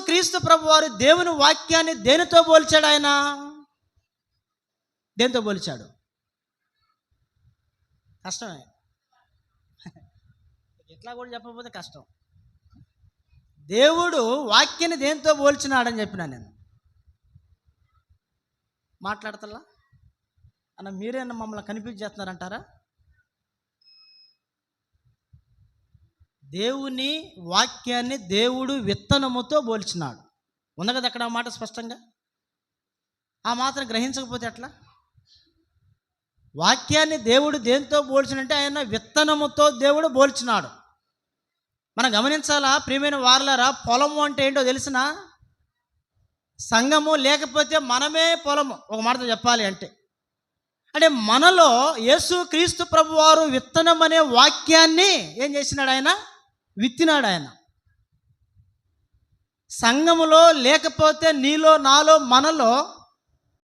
క్రీస్తు ప్రభువారు దేవుని వాక్యాన్ని దేనితో పోల్చాడు? ఆయన దేనితో పోల్చాడు? కష్టమే, ఎట్లా కూడా చెప్పకపోతే కష్టం. దేవుడు వాక్యాన్ని దేనితో పోల్చినాడని చెప్పినా నేను. మాట్లాడతల్లా అన్న, మీరేనా మమ్మల్ని కన్ఫ్యూజ్ చేస్తున్నారంటారా? దేవుని వాక్యాన్ని దేవుడు విత్తనముతో పోల్చినాడు. ఉంది కదా అక్కడ ఆ మాట స్పష్టంగా. ఆ మాత్రం గ్రహించకపోతే ఎట్లా? వాక్యాన్ని దేవుడు దేంతో పోల్చినంటే ఆయన విత్తనముతో దేవుడు పోల్చినాడు. మనం గమనించాలా ప్రియమైన వారలారా, పొలము అంటే ఏంటో తెలిసిన? సంఘము లేకపోతే మనమే పొలము, ఒక మాటతో చెప్పాలి అంటే. అంటే మనలో యేసు క్రీస్తు ప్రభువారు విత్తనం అనే వాక్యాన్ని ఏం చేసినాడు? ఆయన విత్తినాడు. ఆయన సంఘములో లేకపోతే నీలో నాలో మనలో